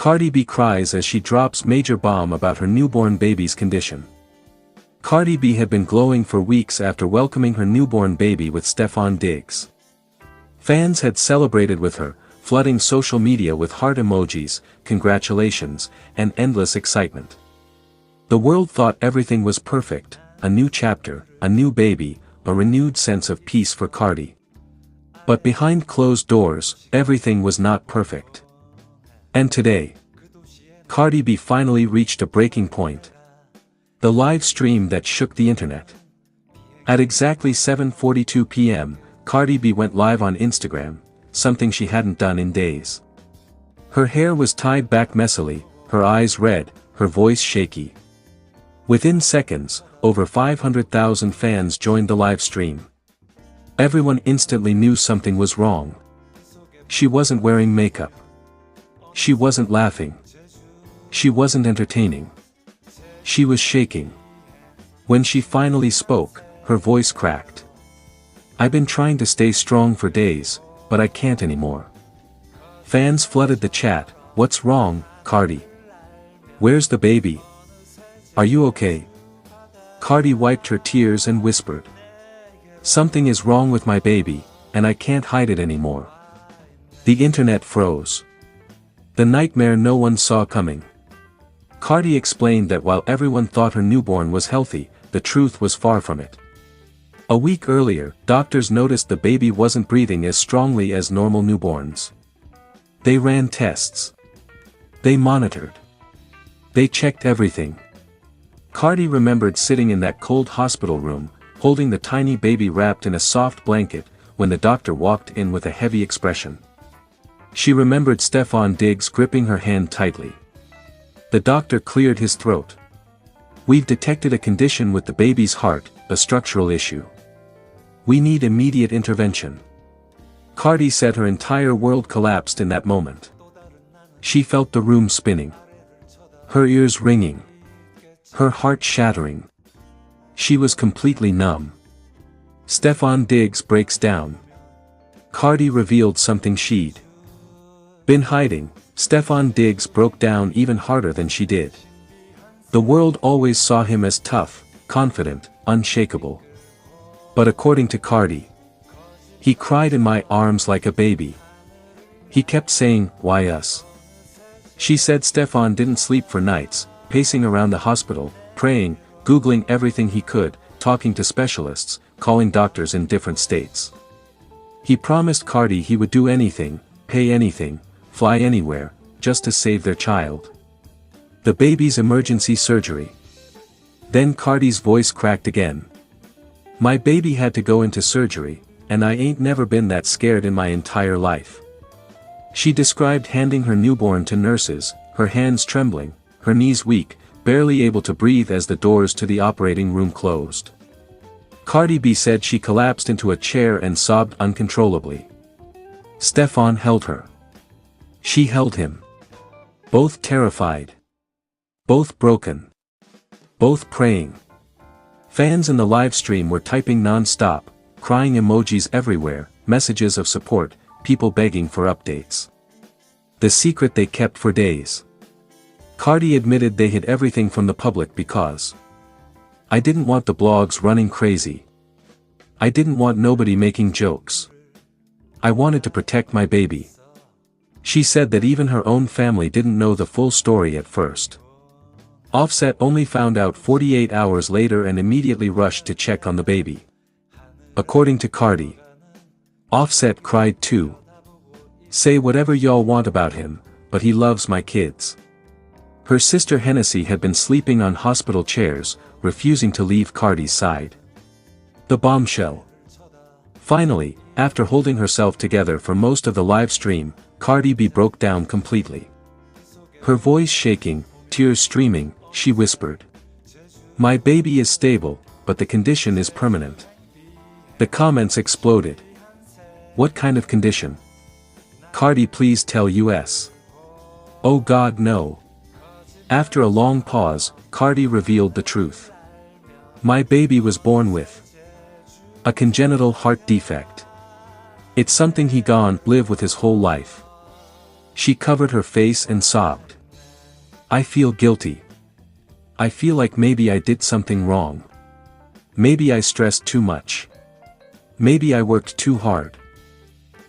Cardi B cries as she drops major bomb about her newborn baby's condition. Cardi B had been glowing for weeks after welcoming her newborn baby with Stefon Diggs. Fans had celebrated with her, flooding social media with heart emojis, congratulations, and endless excitement. The world thought everything was perfect, a new chapter, a new baby, a renewed sense of peace for Cardi. But behind closed doors, everything was not perfect. And today, Cardi B finally reached a breaking point. The live stream that shook the internet. At exactly 7:42 p.m., Cardi B went live on Instagram, something she hadn't done in days. Her hair was tied back messily, her eyes red, her voice shaky. Within seconds, over 500,000 fans joined the live stream. Everyone instantly knew something was wrong. She wasn't wearing makeup. She wasn't laughing. She wasn't entertaining. She was shaking. When she finally spoke, her voice cracked. "I've been trying to stay strong for days, but I can't anymore." Fans flooded the chat. "What's wrong, Cardi? Where's the baby? Are you okay?" Cardi wiped her tears and whispered, "Something is wrong with my baby, and I can't hide it anymore." The internet froze. The nightmare no one saw coming. Cardi explained that while everyone thought her newborn was healthy, the truth was far from it. A week earlier, doctors noticed the baby wasn't breathing as strongly as normal newborns. They ran tests. They monitored. They checked everything. Cardi remembered sitting in that cold hospital room, holding the tiny baby wrapped in a soft blanket, when the doctor walked in with a heavy expression. She remembered Stefon Diggs gripping her hand tightly. The doctor cleared his throat. "We've detected a condition with the baby's heart, a structural issue. We need immediate intervention." Cardi said her entire world collapsed in that moment. She felt the room spinning. Her ears ringing. Her heart shattering. She was completely numb. Stefon Diggs breaks down. Cardi revealed something she'd been hiding. Stefon Diggs broke down even harder than she did. The world always saw him as tough, confident, unshakable. But according to Cardi, he cried in my arms like a baby. He kept saying, "Why us?" She said Stefon didn't sleep for nights, pacing around the hospital, praying, Googling everything he could, talking to specialists, calling doctors in different states. He promised Cardi he would do anything, pay anything, fly anywhere, just to save their child. The baby's emergency surgery. Then Cardi's voice cracked again. "My baby had to go into surgery, and I ain't never been that scared in my entire life." She described handing her newborn to nurses, her hands trembling, her knees weak, barely able to breathe as the doors to the operating room closed. Cardi B said she collapsed into a chair and sobbed uncontrollably. Stefon held her. She held him. Both terrified. Both broken. Both praying. Fans in the live stream were typing non-stop, crying emojis everywhere, messages of support, people begging for updates. The secret they kept for days. Cardi admitted they hid everything from the public because I didn't want the blogs running crazy. I didn't want nobody making jokes. I wanted to protect my baby. She said that even her own family didn't know the full story at first. Offset only found out 48 hours later and immediately rushed to check on the baby. According to Cardi, Offset cried too. "Say whatever y'all want about him, but he loves my kids." Her sister Hennessy had been sleeping on hospital chairs, refusing to leave Cardi's side. The bombshell. Finally, after holding herself together for most of the live stream, Cardi B broke down completely. Her voice shaking, tears streaming, she whispered, "My baby is stable, but the condition is permanent." The comments exploded. What kind of condition? Cardi, please tell us. Oh God, no. After a long pause, Cardi revealed the truth. My baby was born with a congenital heart defect. It's something he gone live with his whole life. She covered her face and sobbed. I feel guilty. I feel like maybe I did something wrong. Maybe I stressed too much. Maybe I worked too hard.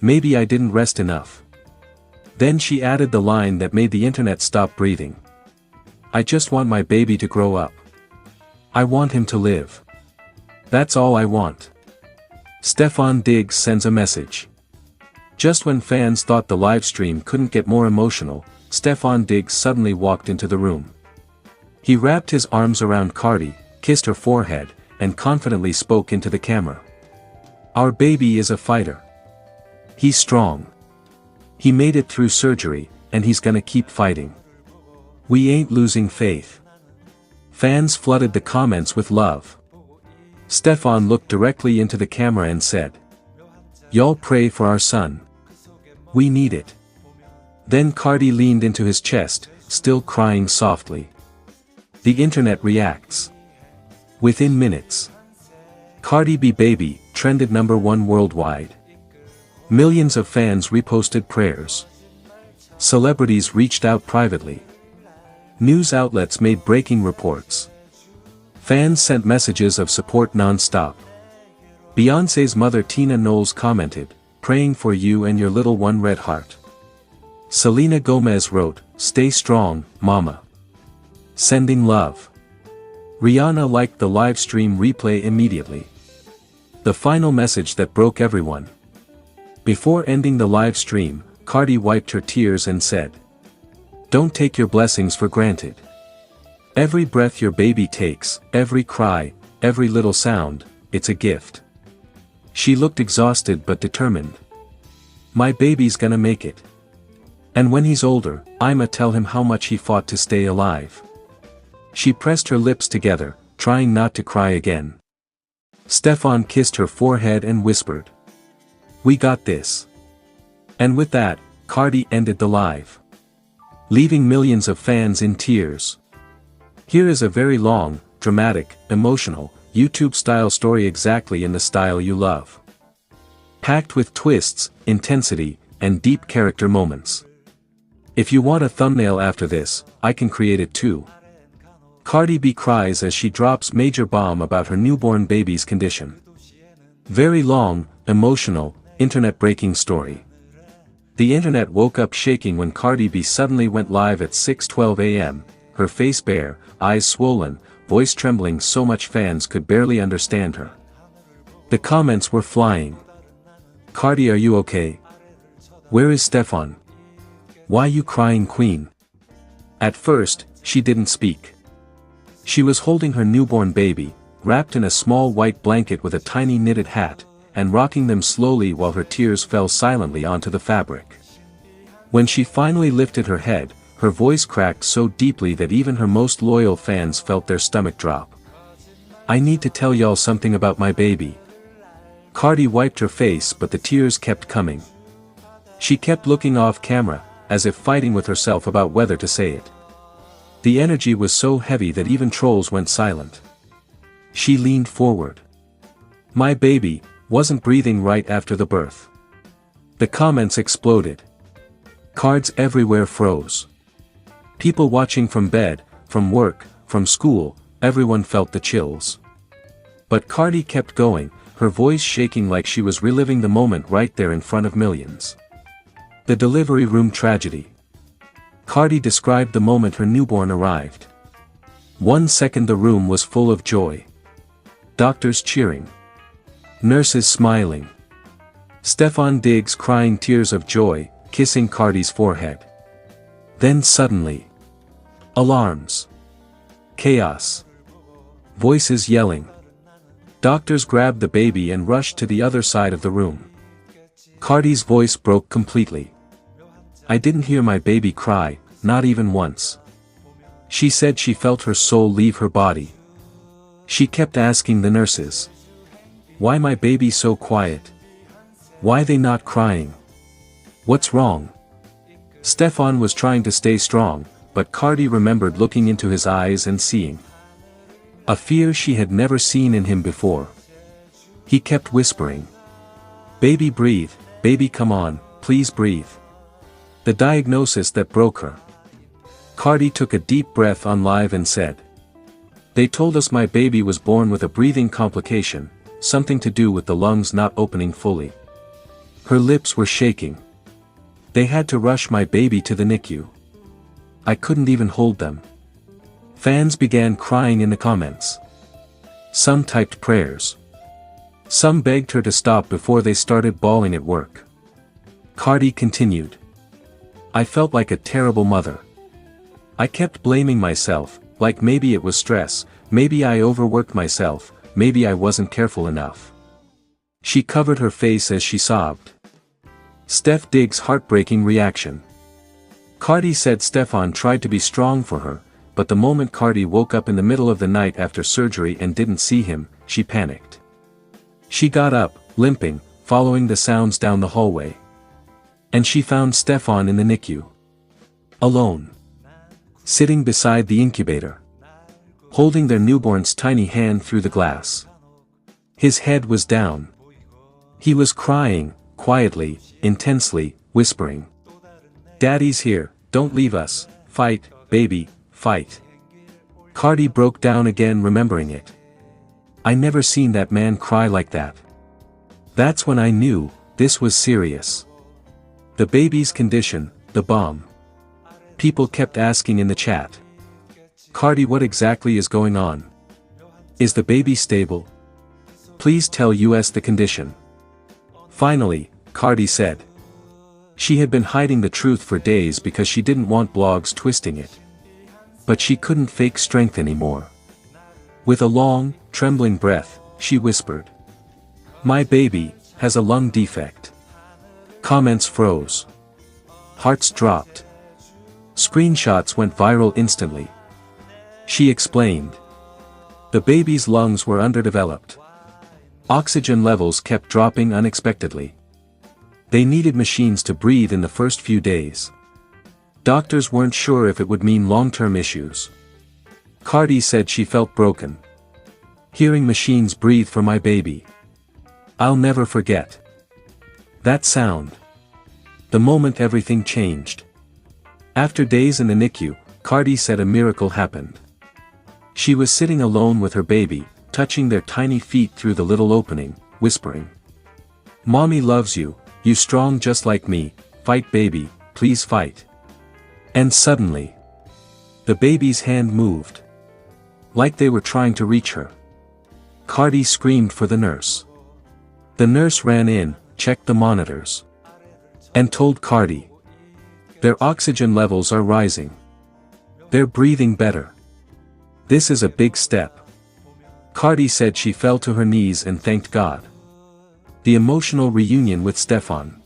Maybe I didn't rest enough. Then she added the line that made the internet stop breathing. I just want my baby to grow up. I want him to live. That's all I want. Stefan Diggs sends a message. Just when fans thought the livestream couldn't get more emotional, Stefan Diggs suddenly walked into the room. He wrapped his arms around Cardi, kissed her forehead, and confidently spoke into the camera. Our baby is a fighter. He's strong. He made it through surgery, and he's gonna keep fighting. We ain't losing faith. Fans flooded the comments with love. Stefan looked directly into the camera and said, "Y'all pray for our son. We need it." Then Cardi leaned into his chest, still crying softly. The internet reacts. Within minutes, Cardi B baby trended #1 worldwide. Millions of fans reposted prayers. Celebrities reached out privately. News outlets made breaking reports. Fans sent messages of support non-stop. Beyoncé's mother Tina Knowles commented, "Praying for you and your little one red heart." Selena Gomez wrote, "Stay strong, mama." Sending love. Rihanna liked the live stream replay immediately. The final message that broke everyone. Before ending the live stream, Cardi wiped her tears and said, "Don't take your blessings for granted. Every breath your baby takes, every cry, every little sound, it's a gift." She looked exhausted but determined. "My baby's gonna make it. And when he's older, I'ma tell him how much he fought to stay alive." She pressed her lips together, trying not to cry again. Stefan kissed her forehead and whispered, "We got this." And with that, Cardi ended the live, leaving millions of fans in tears. Here is a very long, dramatic, emotional, YouTube-style story exactly in the style you love. Packed with twists, intensity, and deep character moments. If you want a thumbnail after this, I can create it too. Cardi B cries as she drops major bomb about her newborn baby's condition. Very long, emotional, internet-breaking story. The internet woke up shaking when Cardi B suddenly went live at 6:12 a.m., her face bare, eyes swollen, voice trembling so much fans could barely understand her. The comments were flying. "Cardi, are you okay? Where is Stefan? Why you crying, queen?" At first, she didn't speak. She was holding her newborn baby, wrapped in a small white blanket with a tiny knitted hat, and rocking them slowly while her tears fell silently onto the fabric. When she finally lifted her head, her voice cracked so deeply that even her most loyal fans felt their stomach drop. "I need to tell y'all something about my baby." Cardi wiped her face but the tears kept coming. She kept looking off camera, as if fighting with herself about whether to say it. The energy was so heavy that even trolls went silent. She leaned forward. "My baby wasn't breathing right after the birth." The comments exploded. Cards everywhere froze. People watching from bed, from work, from school, everyone felt the chills. But Cardi kept going, her voice shaking like she was reliving the moment right there in front of millions. The delivery room tragedy. Cardi described the moment her newborn arrived. 1 second the room was full of joy. Doctors cheering. Nurses smiling. Stefan Diggs crying tears of joy, kissing Cardi's forehead. Then suddenly, alarms. Chaos. Voices yelling. Doctors grabbed the baby and rushed to the other side of the room. Cardi's voice broke completely. "I didn't hear my baby cry, not even once." She said she felt her soul leave her body. She kept asking the nurses, "Why my baby so quiet? Why they not crying? What's wrong?" Stefan was trying to stay strong, but Cardi remembered looking into his eyes and seeing a fear she had never seen in him before. He kept whispering, "Baby breathe, baby come on, please breathe." The diagnosis that broke her. Cardi took a deep breath on live and said, "They told us my baby was born with a breathing complication, something to do with the lungs not opening fully." Her lips were shaking. "They had to rush my baby to the NICU. I couldn't even hold them." Fans began crying in the comments. Some typed prayers. Some begged her to stop before they started bawling at work. Cardi continued. "I felt like a terrible mother. I kept blaming myself, like maybe it was stress, maybe I overworked myself, maybe I wasn't careful enough." She covered her face as she sobbed. Steph Diggs' heartbreaking reaction. Cardi said Stefan tried to be strong for her, but the moment Cardi woke up in the middle of the night after surgery and didn't see him, she panicked. She got up, limping, following the sounds down the hallway. And she found Stefan in the NICU. Alone. Sitting beside the incubator. Holding their newborn's tiny hand through the glass. His head was down. He was crying, quietly, intensely, whispering. "Daddy's here, don't leave us, fight, baby, fight." Cardi broke down again remembering it. "I never seen that man cry like that." That's when I knew, this was serious. The baby's condition, the bomb. People kept asking in the chat. "Cardi, what exactly is going on? Is the baby stable? Please tell us the condition." Finally, Cardi said. She had been hiding the truth for days because she didn't want blogs twisting it. But she couldn't fake strength anymore. With a long, trembling breath, she whispered. "My baby has a lung defect." Comments froze. Hearts dropped. Screenshots went viral instantly. She explained. The baby's lungs were underdeveloped. Oxygen levels kept dropping unexpectedly. They needed machines to breathe in the first few days. Doctors weren't sure if it would mean long-term issues. Cardi said she felt broken. "Hearing machines breathe for my baby. I'll never forget that sound." The moment everything changed. After days in the NICU, Cardi said a miracle happened. She was sitting alone with her baby, touching their tiny feet through the little opening, whispering. "Mommy loves you, you strong just like me, fight baby, please fight." And suddenly, the baby's hand moved. Like they were trying to reach her. Cardi screamed for the nurse. The nurse ran in, checked the monitors. And told Cardi. "Their oxygen levels are rising. They're breathing better. This is a big step." Cardi said she fell to her knees and thanked God. The emotional reunion with Stefan.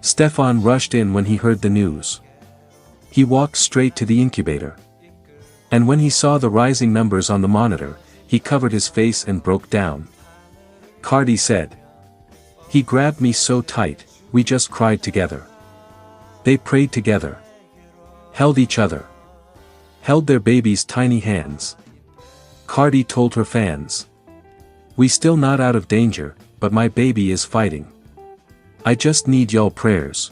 Stefan rushed in when he heard the news. He walked straight to the incubator. And when he saw the rising numbers on the monitor, he covered his face and broke down. Cardi said. "He grabbed me so tight, we just cried together. They prayed together. Held each other. Held their baby's tiny hands." Cardi told her fans. "We still not out of danger, but my baby is fighting. I just need y'all prayers."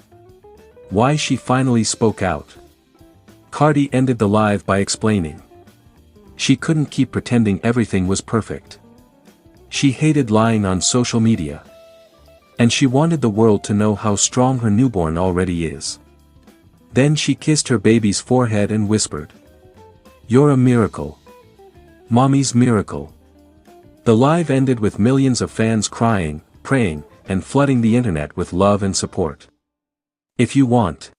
Why she finally spoke out. Cardi ended the live by explaining. She couldn't keep pretending everything was perfect. She hated lying on social media. And she wanted the world to know how strong her newborn already is. Then she kissed her baby's forehead and whispered. "You're a miracle. Mommy's miracle." The live ended with millions of fans crying, praying, and flooding the internet with love and support. If you want